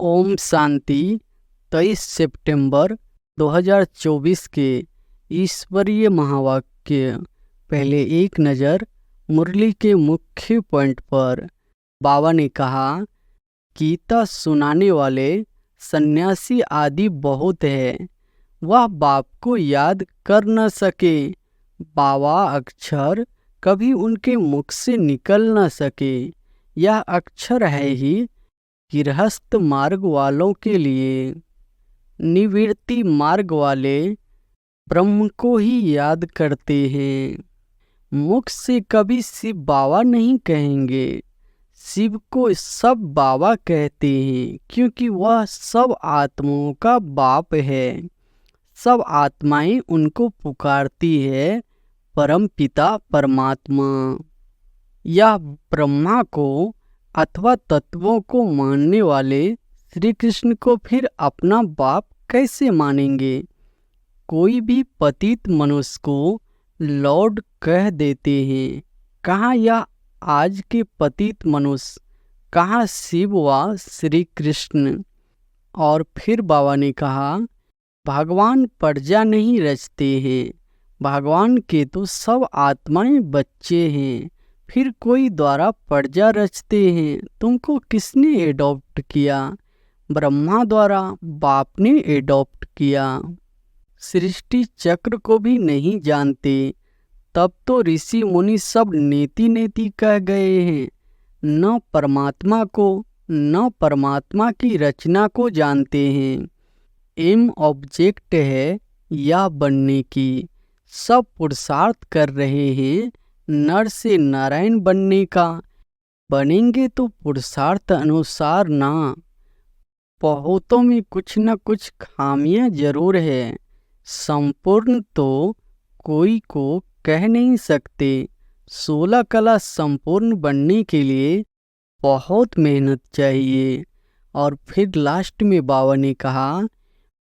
ओम शांति। 23 सितंबर 2024 के ईश्वरीय महावाक्य। पहले एक नज़र मुरली के मुख्य पॉइंट पर। बाबा ने कहा, गीता सुनाने वाले सन्यासी आदि बहुत है, वह बाप को याद कर न सके। बाबा अक्षर कभी उनके मुख से निकल न सके। यह अक्षर है ही गृहस्थ मार्ग वालों के लिए। निवृत्ति मार्ग वाले ब्रह्म को ही याद करते हैं। मुख से कभी शिव बाबा नहीं कहेंगे। शिव को सब बाबा कहते हैं क्योंकि वह सब आत्माओं का बाप है। सब आत्माएं उनको पुकारती है परम पिता परमात्मा। यह ब्रह्मा को अथवा तत्वों को मानने वाले श्री कृष्ण को फिर अपना बाप कैसे मानेंगे। कोई भी पतित मनुष्य को लॉर्ड कह देते हैं। कहाँ यह आज के पतित मनुष्य, कहाँ शिव व श्री कृष्ण। और फिर बाबा ने कहा, भगवान प्रजा नहीं रचते हैं, भगवान के तो सब आत्माएं बच्चे हैं। फिर कोई द्वारा प्रजा रचते हैं। तुमको किसने एडॉप्ट किया? ब्रह्मा द्वारा बाप ने एडॉप्ट किया। सृष्टि चक्र को भी नहीं जानते, तब तो ऋषि मुनि सब नेति नेति कह गए हैं। न परमात्मा को न परमात्मा की रचना को जानते हैं। एम ऑब्जेक्ट है या बनने की। सब पुरुषार्थ कर रहे हैं नर से नारायण बनने का। बनेंगे तो पुरुषार्थ अनुसार ना। बहुतों में कुछ न कुछ खामियां जरूर है। संपूर्ण तो कोई को कह नहीं सकते। 16 कला संपूर्ण बनने के लिए बहुत मेहनत चाहिए। और फिर लास्ट में बाबा ने कहा,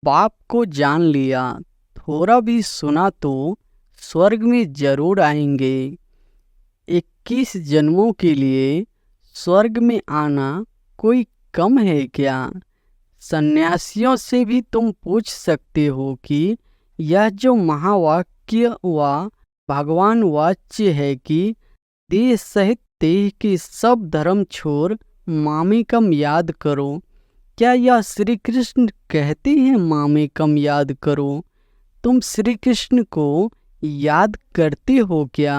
बाप को जान लिया, थोड़ा भी सुना तो स्वर्ग में जरूर आएंगे। 21 जन्मों के लिए स्वर्ग में आना कोई कम है क्या? सन्यासियों से भी तुम पूछ सकते हो कि यह जो महावाक्य व भगवान वाच्य है कि देह सहित देह के सब धर्म छोड़ मामेकम याद करो, क्या यह श्री कृष्ण कहते हैं मामेकम याद करो? तुम श्री कृष्ण को याद करते हो क्या?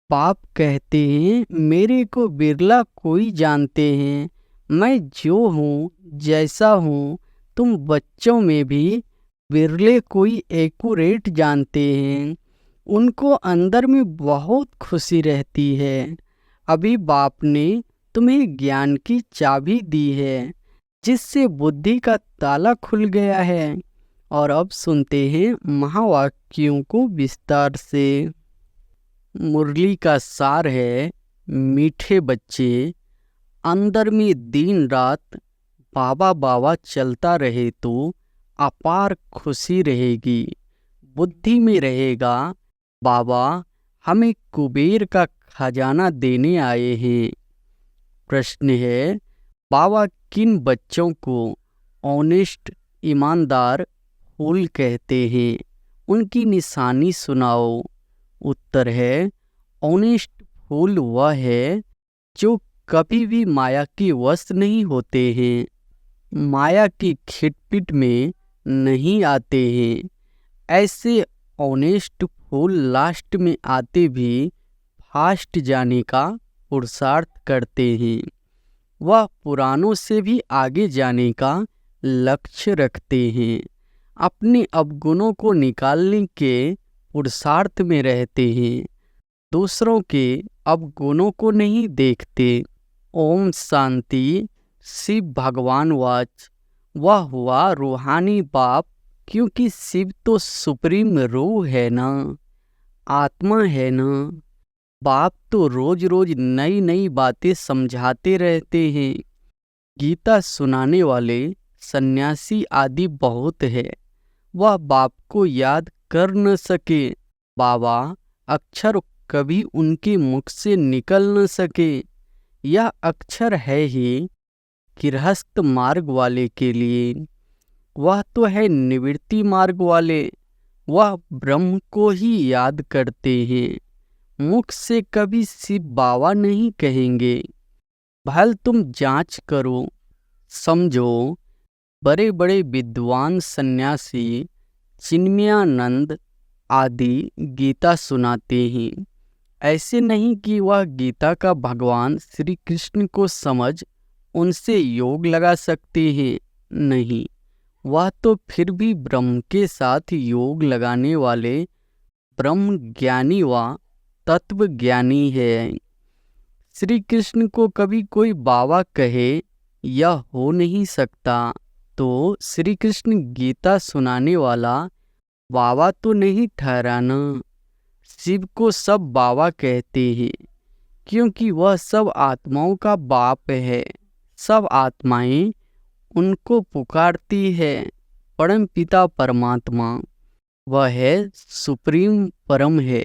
बाप कहते हैं, मेरे को बिरला कोई जानते हैं। मैं जो हूँ जैसा हूँ, तुम बच्चों में भी बिरले कोई एक्यूरेट जानते हैं। उनको अंदर में बहुत खुशी रहती है। अभी बाप ने तुम्हें ज्ञान की चाबी दी है, जिससे बुद्धि का ताला खुल गया है। और अब सुनते हैं महावाक्यों को विस्तार से। मुरली का सार है, मीठे बच्चे, अंदर में दिन रात बाबा बाबा चलता रहे तो अपार खुशी रहेगी। बुद्धि में रहेगा, बाबा हमें कुबेर का खजाना देने आए हैं। प्रश्न है, बाबा किन बच्चों को ऑनेस्ट ईमानदार फूल कहते हैं? उनकी निशानी सुनाओ। उत्तर है, ऑनेस्ट फूल वह है जो कभी भी माया के वश नहीं होते हैं, माया की खिटपिट में नहीं आते हैं। ऐसे ऑनेस्ट फूल लास्ट में आते भी फास्ट जाने का पुरुषार्थ करते हैं। वह पुरानों से भी आगे जाने का लक्ष्य रखते हैं। अपने अवगुणों को निकालने के पुरुषार्थ में रहते हैं। दूसरों के अवगुणों को नहीं देखते। ओम शांति। शिव भगवान वाच। वह हुआ रूहानी बाप, क्योंकि शिव तो सुप्रीम रूह है ना, आत्मा है ना। बाप तो रोज रोज नई नई बातें समझाते रहते हैं। गीता सुनाने वाले सन्यासी आदि बहुत है, वह बाप को याद कर न सके। बाबा अक्षर कभी उनके मुख से निकल न सके। यह अक्षर है ही गृहस्थ मार्ग वाले के लिए, वह तो है निवृत्ति मार्ग वाले। वह ब्रह्म को ही याद करते हैं, मुख से कभी शिव बाबा नहीं कहेंगे। भल तुम जांच करो, समझो। बड़े बड़े विद्वान सन्यासी चिन्मयानंद आदि गीता सुनाते हैं। ऐसे नहीं कि वह गीता का भगवान श्री कृष्ण को समझ उनसे योग लगा सकते हैं, नहीं, वह तो फिर भी ब्रह्म के साथ योग लगाने वाले ब्रह्म ज्ञानी व तत्व ज्ञानी है। श्री कृष्ण को कभी कोई बाबा कहे यह हो नहीं सकता, तो श्री कृष्ण गीता सुनाने वाला बाबा तो नहीं ठहराना। शिव को सब बाबा कहते हैं, क्योंकि वह सब आत्माओं का बाप है। सब आत्माएं उनको पुकारती है। परम पिता परमात्मा वह है, सुप्रीम परम है,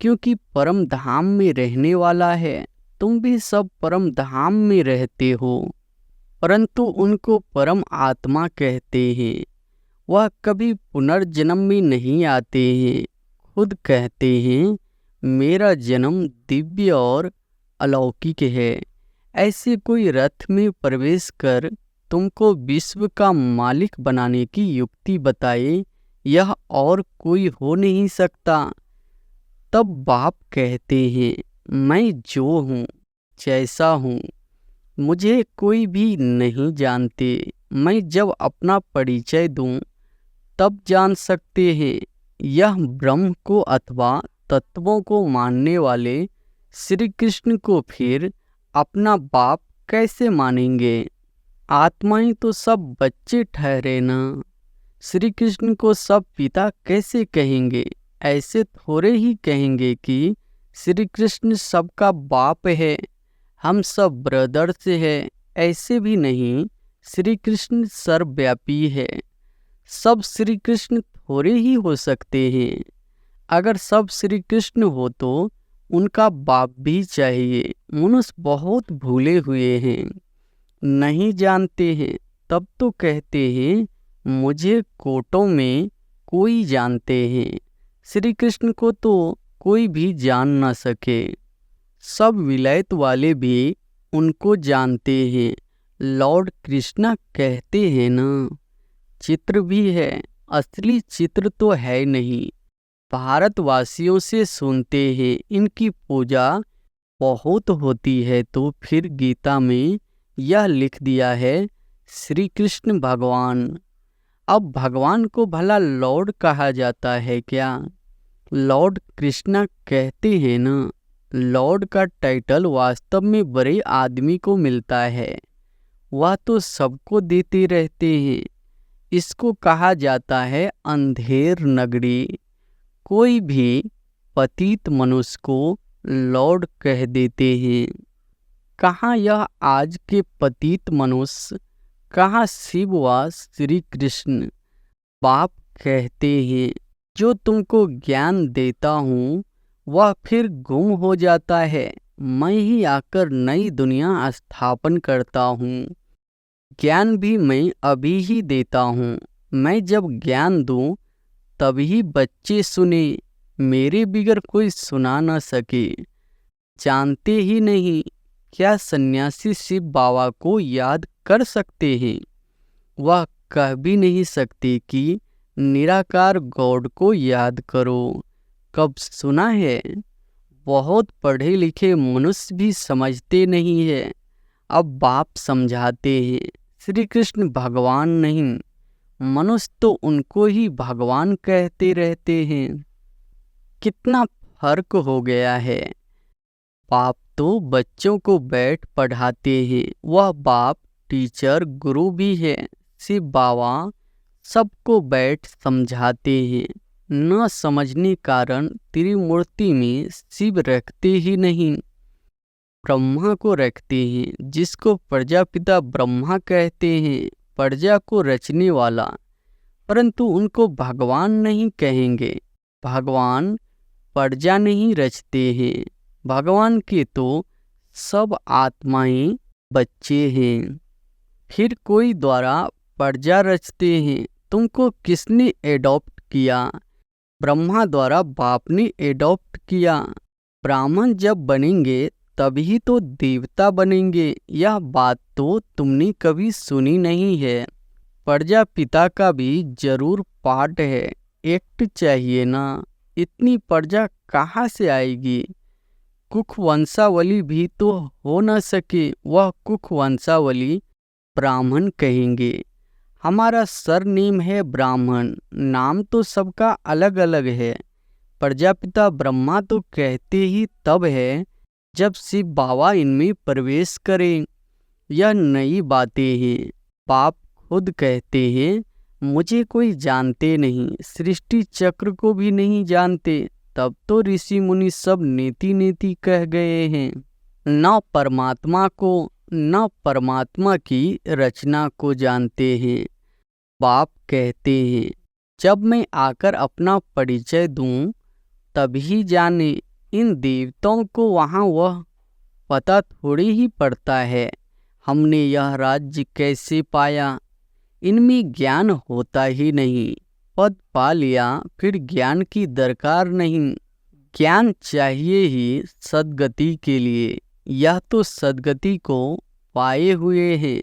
क्योंकि परम धाम में रहने वाला है। तुम भी सब परम धाम में रहते हो, परंतु उनको परम आत्मा कहते हैं। वह कभी पुनर्जन्म में नहीं आते हैं। खुद कहते हैं, मेरा जन्म दिव्य और अलौकिक है। ऐसे कोई रथ में प्रवेश कर तुमको विश्व का मालिक बनाने की युक्ति बताए, यह और कोई हो नहीं सकता। तब बाप कहते हैं, मैं जो हूँ जैसा हूँ, मुझे कोई भी नहीं जानते। मैं जब अपना परिचय दूँ तब जान सकते हैं। यह ब्रह्म को अथवा तत्वों को मानने वाले श्री कृष्ण को फिर अपना बाप कैसे मानेंगे? आत्माएं तो सब बच्चे ठहरे ना। श्री कृष्ण को सब पिता कैसे कहेंगे? ऐसे थोड़े ही कहेंगे कि श्री कृष्ण सबका बाप है, हम सब ब्रदर्स है। ऐसे भी नहीं, श्री कृष्ण सर्वव्यापी है। सब श्री कृष्ण थोड़े ही हो सकते हैं। अगर सब श्री कृष्ण हो तो उनका बाप भी चाहिए। मनुष्य बहुत भूले हुए हैं, नहीं जानते हैं। तब तो कहते हैं, मुझे कोटों में कोई जानते हैं। श्री कृष्ण को तो कोई भी जान न सके। सब विलायत वाले भी उनको जानते हैं। लॉर्ड कृष्णा कहते हैं ना, चित्र भी है, असली चित्र तो है नहीं। भारतवासियों से सुनते हैं इनकी पूजा बहुत होती है, तो फिर गीता में यह लिख दिया है, श्री कृष्ण भगवान। अब भगवान को भला लॉर्ड कहा जाता है क्या? लॉर्ड कृष्णा कहते हैं ना, लॉर्ड का टाइटल वास्तव में बड़े आदमी को मिलता है, वह तो सबको देते रहते हैं। इसको कहा जाता है अंधेर नगरी। कोई भी पतित मनुष्य को लॉर्ड कह देते हैं। कहाँ यह आज के पतित मनुष्य, कहाँ शिव व श्री कृष्ण बाप कहते हैं। जो तुमको ज्ञान देता हूँ वह फिर गुम हो जाता है। मैं ही आकर नई दुनिया स्थापन करता हूँ। ज्ञान भी मैं अभी ही देता हूँ। मैं जब ज्ञान दूँ तभी बच्चे सुने, मेरे बिगर कोई सुना न सके। जानते ही नहीं, क्या सन्यासी शिव बाबा को याद कर सकते हैं? वह कह भी नहीं सकते कि निराकार गॉड को याद करो। कब सुना है? बहुत पढ़े लिखे मनुष्य भी समझते नहीं है। अब बाप समझाते हैं, श्री कृष्ण भगवान नहीं, मनुष्य तो उनको ही भगवान कहते रहते हैं। कितना फर्क हो गया है। बाप तो बच्चों को बैठ पढ़ाते हैं, वह बाप टीचर गुरु भी है। शिव बाबा सबको बैठ समझाते हैं। न समझने कारण त्रिमूर्ति में शिव रखते ही नहीं, ब्रह्मा को रखते हैं, जिसको प्रजापिता ब्रह्मा कहते हैं, प्रजा को रचने वाला। परंतु उनको भगवान नहीं कहेंगे। भगवान प्रजा नहीं रचते हैं। भगवान के तो सब आत्माएं बच्चे हैं। फिर कोई द्वारा प्रजा रचते हैं। तुमको किसने एडॉप्ट किया? ब्रह्मा द्वारा बाप ने एडॉप्ट किया। ब्राह्मण जब बनेंगे तभी तो देवता बनेंगे। यह बात तो तुमने कभी सुनी नहीं है। प्रजापिता का भी जरूर पार्ट है, एक्ट चाहिए ना। इतनी प्रजा कहाँ से आएगी? कुख वंशावली भी तो हो न सके। वह कुख वंशावली ब्राह्मण कहेंगे। हमारा सरनेम है ब्राह्मण, नाम तो सबका अलग अलग है। प्रजापिता ब्रह्मा तो कहते ही तब है जब शिव बाबा इनमें प्रवेश करें। यह नई बातें हैं। बाप खुद कहते हैं मुझे कोई जानते नहीं, सृष्टि चक्र को भी नहीं जानते। तब तो ऋषि मुनि सब नेति नेति कह गए हैं। न परमात्मा को न परमात्मा की रचना को जानते हैं। बाप कहते हैं जब मैं आकर अपना परिचय दूं तभी जाने। इन देवताओं को वहाँ वह पता थोड़ी ही पड़ता है हमने यह राज्य कैसे पाया। इनमें ज्ञान होता ही नहीं। पद पा लिया फिर ज्ञान की दरकार नहीं। ज्ञान चाहिए ही सद्गति के लिए। यह तो सद्गति को पाए हुए हैं।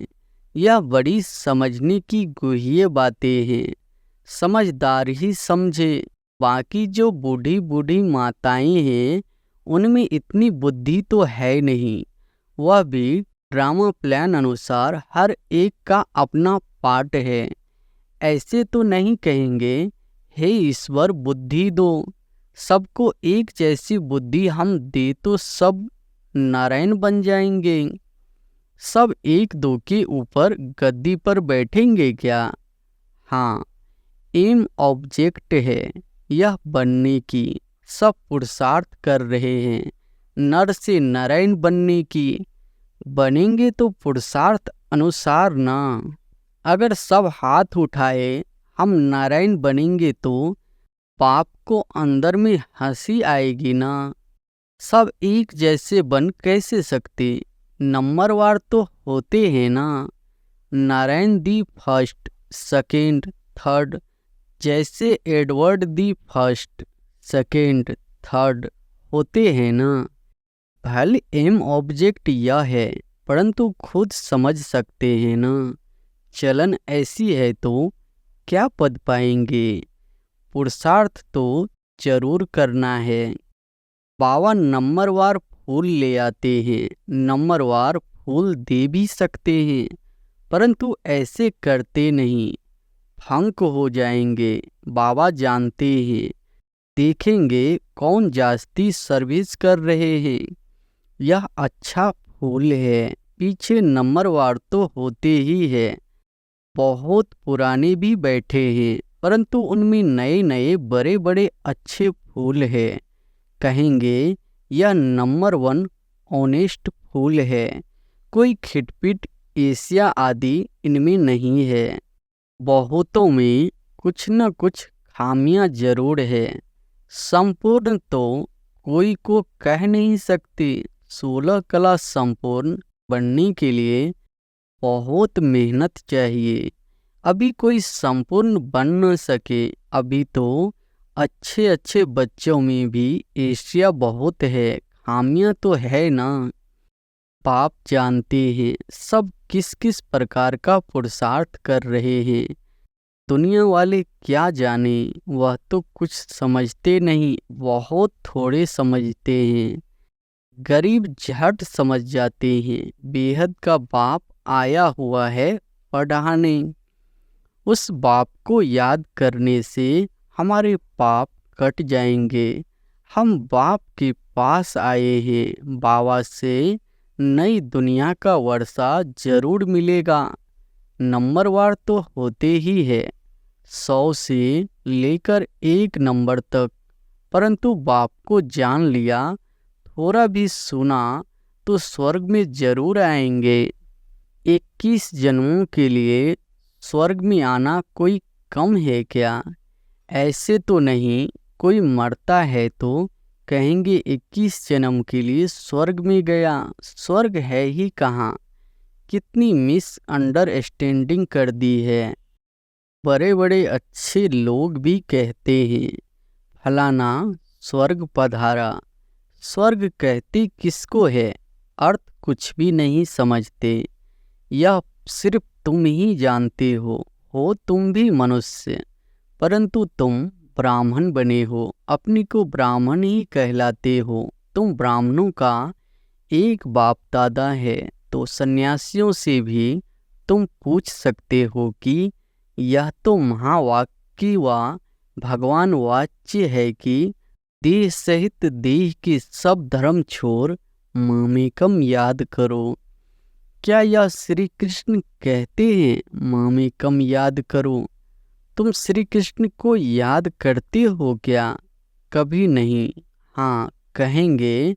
यह बड़ी समझने की गुह्य बातें हैं। समझदार ही समझे। बाकी जो बूढ़ी बूढ़ी माताएं हैं उनमें इतनी बुद्धि तो है नहीं। वह भी ड्रामा प्लान अनुसार हर एक का अपना पार्ट है। ऐसे तो नहीं कहेंगे हे ईश्वर बुद्धि दो। सबको एक जैसी बुद्धि हम दे तो सब नारायण बन जाएंगे। सब एक दो के ऊपर गद्दी पर बैठेंगे क्या? हाँ, एम ऑब्जेक्ट है यह बनने की। सब पुरुषार्थ कर रहे हैं नर से नारायण बनने की। बनेंगे तो पुरुषार्थ अनुसार ना। अगर सब हाथ उठाए हम नारायण बनेंगे तो पाप को अंदर में हंसी आएगी ना। सब एक जैसे बन कैसे सकते? नंबरवार तो होते हैं ना। Narayan the first, second, third. जैसे Edward the first, second, third होते हैं ना। भले एम ऑब्जेक्ट यह है परंतु खुद समझ सकते हैं ना। चलन ऐसी है तो क्या पद पाएंगे? पुरुषार्थ तो जरूर करना है। बाबा नंबरवार फूल ले आते हैं, नंबरवार फूल दे भी सकते हैं परंतु ऐसे करते नहीं। फंक हो जाएंगे। बाबा जानते हैं। देखेंगे कौन जास्ती सर्विस कर रहे हैं। यह अच्छा फूल है। पीछे नंबरवार तो होते ही है। बहुत पुराने भी बैठे हैं परंतु उनमें नए नए बड़े बड़े अच्छे फूल हैं। कहेंगे यह नंबर 1 ऑनेस्ट फूल है। कोई खिटपिट एशिया आदि इनमें नहीं है। बहुतों में कुछ न कुछ खामियां जरूर है। संपूर्ण तो कोई को कह नहीं सकते। 16 कला संपूर्ण बनने के लिए बहुत मेहनत चाहिए। अभी कोई संपूर्ण बन न सके। अभी तो अच्छे अच्छे बच्चों में भी एशिया बहुत है। खामियां तो है ना। बाप जानते हैं सब किस किस प्रकार का पुरुषार्थ कर रहे हैं। दुनिया वाले क्या जाने। वह तो कुछ समझते नहीं, बहुत थोड़े समझते हैं। गरीब झट समझ जाते हैं। बेहद का बाप आया हुआ है पढ़ाने। उस बाप को याद करने से हमारे पाप कट जाएंगे। हम बाप के पास आए हैं। बाबा से नई दुनिया का वर्षा जरूर मिलेगा। नंबरवार तो होते ही है 100 से लेकर 1 नंबर तक। परंतु बाप को जान लिया, थोड़ा भी सुना तो स्वर्ग में जरूर आएंगे। 21 जन्मों के लिए स्वर्ग में आना कोई कम है क्या? ऐसे तो नहीं। कोई मरता है तो कहेंगे 21 जन्म के लिए स्वर्ग में गया। स्वर्ग है ही कहाँ? कितनी मिसअंडरस्टैंडिंग कर दी है। बड़े बड़े अच्छे लोग भी कहते हैं फलाना स्वर्ग पधारा। स्वर्ग कहते किसको है, अर्थ कुछ भी नहीं समझते। यह सिर्फ तुम ही जानते हो तुम भी मनुष्य, परंतु तुम ब्राह्मण बने हो, अपनी को ब्राह्मण ही कहलाते हो। तुम ब्राह्मणों का एक बाप दादा है, तो सन्यासियों से भी तुम पूछ सकते हो कि यह तो महावाक्य व भगवान वाच्य है कि देह सहित देह के सब धर्म छोड़ मामेकम याद करो। क्या यह श्री कृष्ण कहते हैं मामेकम याद करो? तुम श्री कृष्ण को याद करते हो क्या? कभी नहीं। हाँ, कहेंगे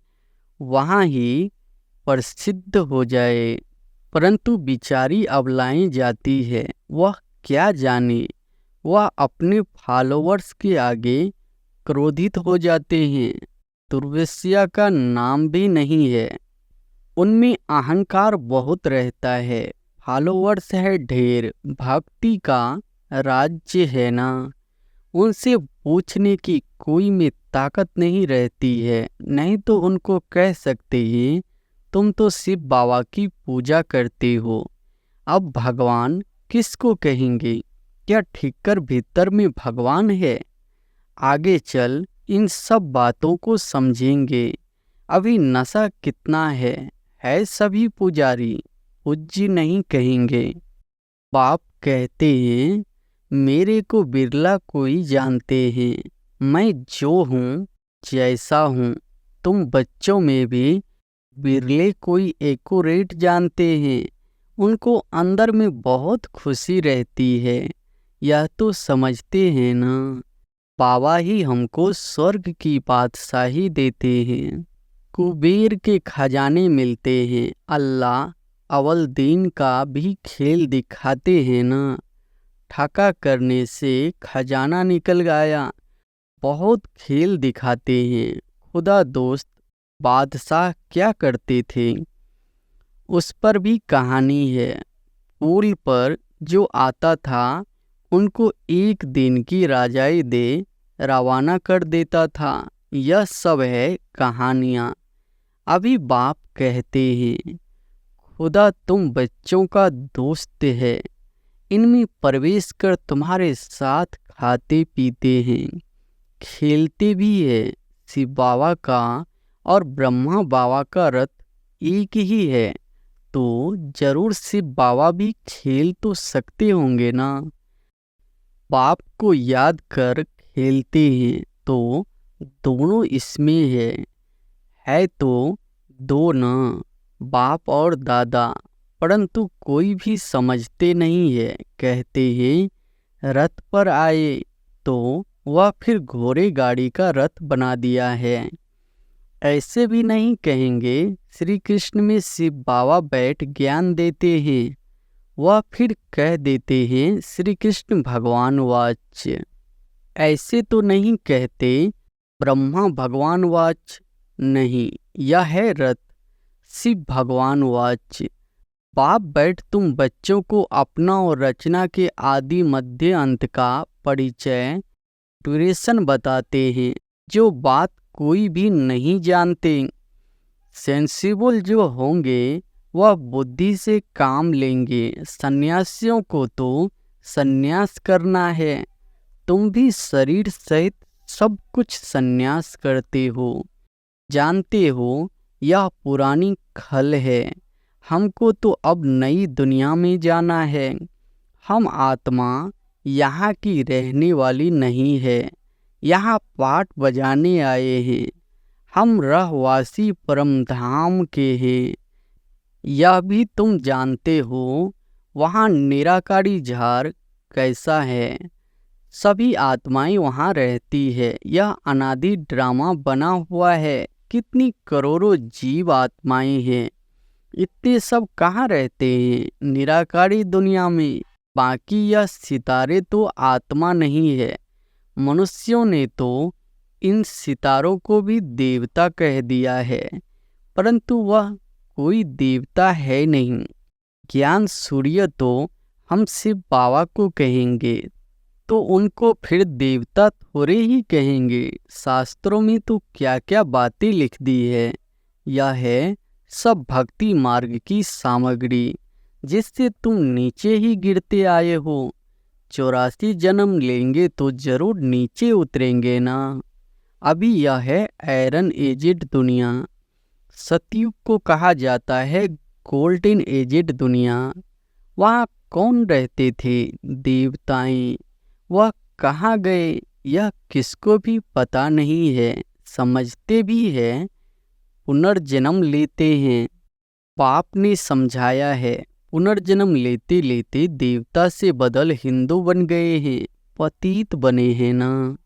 वहाँ ही प्रसिद्ध हो जाए, परंतु बिचारी अबलाएं जाती है, वह क्या जाने। वह अपने फॉलोअर्स के आगे क्रोधित हो जाते हैं। दुर्व्यस्या का नाम भी नहीं है, उनमें अहंकार बहुत रहता है। फॉलोअर्स है ढेर, भक्ति का राज्य है ना, उनसे पूछने की कोई में ताकत नहीं रहती है। नहीं तो उनको कह सकते हैं तुम तो शिव बाबा की पूजा करते हो, अब भगवान किसको कहेंगे? क्या ठीकर भीतर में भगवान है? आगे चल इन सब बातों को समझेंगे। अभी नशा कितना है सभी पुजारी, पूज्य नहीं कहेंगे। बाप कहते हैं मेरे को बिरला कोई जानते हैं, मैं जो हूँ जैसा हूँ। तुम बच्चों में भी बिरले कोई एक्यूरेट जानते हैं, उनको अंदर में बहुत खुशी रहती है। यह तो समझते हैं ना, बाबा ही हमको स्वर्ग की बादशाही देते हैं, कुबेर के खजाने मिलते हैं। अल्लाह अवल दीन का भी खेल दिखाते हैं ना, ठका करने से खजाना निकल गया, बहुत खेल दिखाते हैं। खुदा दोस्त बादशाह क्या करते थे, उस पर भी कहानी है। पुल पर जो आता था उनको एक दिन की रजाई दे रवाना कर देता था। यह सब है कहानियाँ। अभी बाप कहते हैं खुदा तुम बच्चों का दोस्त है, इनमें प्रवेश कर तुम्हारे साथ खाते पीते हैं, खेलते भी है। शिव बाबा का और ब्रह्मा बाबा का रथ एक ही है, तो जरूर शिव बाबा भी खेल तो सकते होंगे ना। बाप को याद कर खेलते हैं तो दोनों इसमें है तो दो न, बाप और दादा, परंतु कोई भी समझते नहीं है। कहते हैं रथ पर आए तो वह फिर घोड़े गाड़ी का रथ बना दिया है। ऐसे भी नहीं कहेंगे श्री कृष्ण में शिव बाबा बैठ ज्ञान देते हैं, वह फिर कह देते हैं श्री कृष्ण भगवान वाच्य। ऐसे तो नहीं कहते ब्रह्मा भगवान वाच्य, नहीं, यह है रथ शिव भगवान वाच्य। बाप बैठ तुम बच्चों को अपना और रचना के आदि मध्य अंत का परिचय ड्यूरेशन बताते हैं, जो बात कोई भी नहीं जानते। सेंसिबल जो होंगे वह बुद्धि से काम लेंगे। सन्यासियों को तो सन्यास करना है, तुम भी शरीर सहित सब कुछ सन्यास करते हो। जानते हो यह पुरानी खल है, हमको तो अब नई दुनिया में जाना है। हम आत्मा यहाँ की रहने वाली नहीं है, यहाँ पाठ बजाने आए हैं। हम रहवासी परम धाम के हैं, यह भी तुम जानते हो। वहाँ निराकारी झार कैसा है, सभी आत्माएं वहाँ रहती है। यह अनादि ड्रामा बना हुआ है, कितनी करोड़ों जीव आत्माएं हैं, इतने सब कहाँ रहते हैं निराकारी दुनिया में। बाकी यह सितारे तो आत्मा नहीं है, मनुष्यों ने तो इन सितारों को भी देवता कह दिया है, परंतु वह कोई देवता है नहीं। ज्ञान सूर्य तो हम शिव बाबा को कहेंगे, तो उनको फिर देवता थोड़े ही कहेंगे। शास्त्रों में तो क्या क्या बातें लिख दी है। यह है सब भक्ति मार्ग की सामग्री, जिससे तुम नीचे ही गिरते आए हो। 84 जन्म लेंगे तो जरूर नीचे उतरेंगे ना। अभी यह है आयरन एजेड दुनिया। सतयुग को कहा जाता है गोल्डन एजेड दुनिया। वहाँ कौन रहते थे? देवताएं। वह कहाँ गए यह किसको भी पता नहीं है। समझते भी है पुनर्जन्म लेते हैं। पाप ने समझाया है पुनर्जन्म लेते लेते देवता से बदल हिंदू बन गए हैं, पतित बने हैं ना।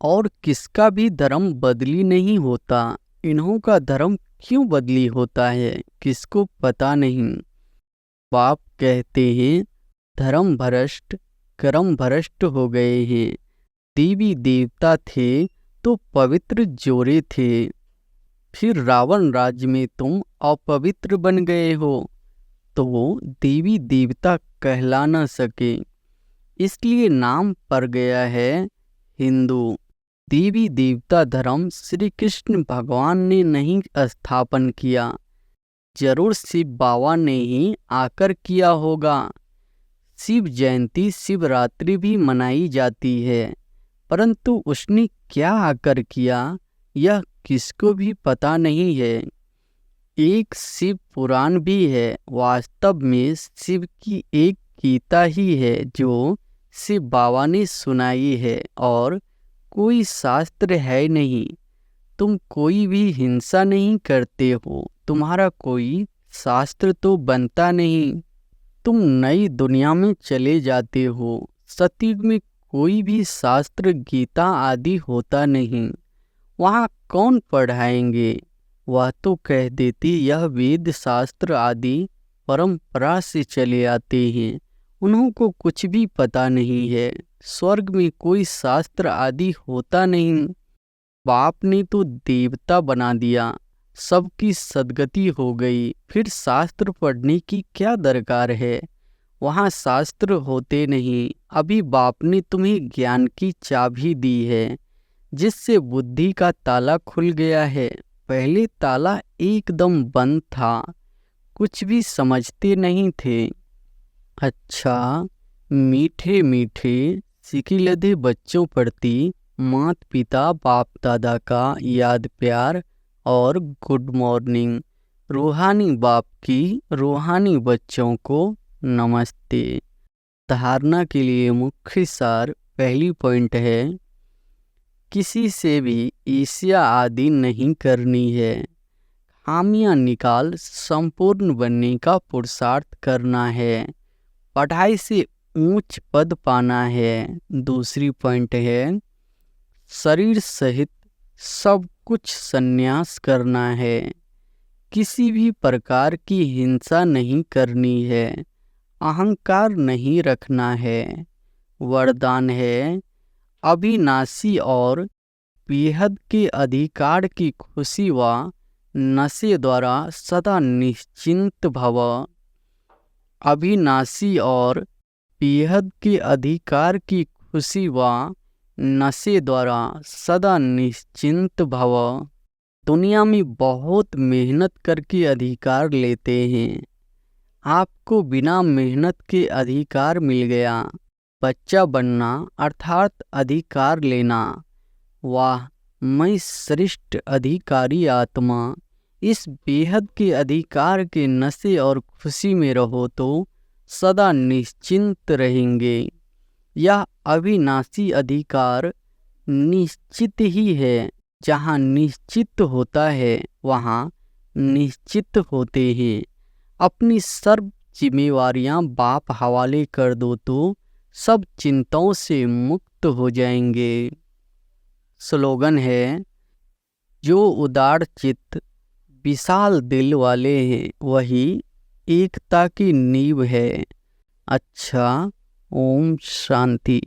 और किसका भी धर्म बदली नहीं होता। इन्हों का धर्म क्यों बदली होता है किसको पता नहीं। बाप कहते हैं धर्म भ्रष्ट कर्म भ्रष्ट हो गए हैं। देवी देवता थे तो पवित्र जोड़े थे, फिर रावण राज्य में तुम अपवित्र बन गए हो, तो वो देवी देवता कहला न सके, इसलिए नाम पड़ गया है हिंदू। देवी देवता धर्म श्री कृष्ण भगवान ने नहीं स्थापन किया, जरूर शिव बाबा ने ही आकर किया होगा। शिव जयंती शिवरात्रि भी मनाई जाती है, परंतु उसने क्या आकर किया यह किसको भी पता नहीं है। एक शिव पुराण भी है, वास्तव में शिव की एक गीता ही है जो शिव बाबा ने सुनाई है, और कोई शास्त्र है नहीं। तुम कोई भी हिंसा नहीं करते हो, तुम्हारा कोई शास्त्र तो बनता नहीं। तुम नई दुनिया में चले जाते हो। सतयुग में कोई भी शास्त्र गीता आदि होता नहीं। वहाँ कौन पढ़ाएंगे? वह तो कह देती यह वेद शास्त्र आदि परंपरा से चले आते हैं, उन्हों को कुछ भी पता नहीं है। स्वर्ग में कोई शास्त्र आदि होता नहीं। बाप ने तो देवता बना दिया, सबकी सदगति हो गई, फिर शास्त्र पढ़ने की क्या दरकार है। वहाँ शास्त्र होते नहीं। अभी बाप ने तुम्हें ज्ञान की चाबी दी है, जिससे बुद्धि का ताला खुल गया है। पहले ताला एकदम बंद था, कुछ भी समझते नहीं थे। अच्छा, मीठे मीठे सिकिलधे बच्चों प्रति मात पिता बाप दादा का याद प्यार और गुड मॉर्निंग। रूहानी बाप की रूहानी बच्चों को नमस्ते। धारणा के लिए मुख्य सार पहली पॉइंट है, किसी से भी ईर्ष्या आदि नहीं करनी है। खामियां निकाल संपूर्ण बनने का पुरुषार्थ करना है। पढ़ाई से ऊंच पद पाना है। दूसरी पॉइंट है, शरीर सहित सब कुछ संन्यास करना है। किसी भी प्रकार की हिंसा नहीं करनी है। अहंकार नहीं रखना है। वरदान है, अविनाशी और बेहद के अधिकार की खुशी व नशे द्वारा सदा निश्चिंत भव। अविनाशी और बेहद के अधिकार की खुशी व नशे द्वारा सदा निश्चिंत भव। दुनिया में बहुत मेहनत करके अधिकार लेते हैं, आपको बिना मेहनत के अधिकार मिल गया। बच्चा बनना अर्थात अधिकार लेना। वाह, मैं श्रेष्ठ अधिकारी आत्मा। इस बेहद के अधिकार के नशे और खुशी में रहो तो सदा निश्चिंत रहेंगे। यह अविनाशी अधिकार निश्चित ही है। जहाँ निश्चित होता है वहाँ निश्चित होते हैं। अपनी सर्व जिम्मेवारियाँ बाप हवाले कर दो तो सब चिंताओं से मुक्त हो जाएंगे। स्लोगन है, जो उदार चित्त विशाल दिल वाले हैं वही एकता की नींव है। अच्छा, ओम शांति।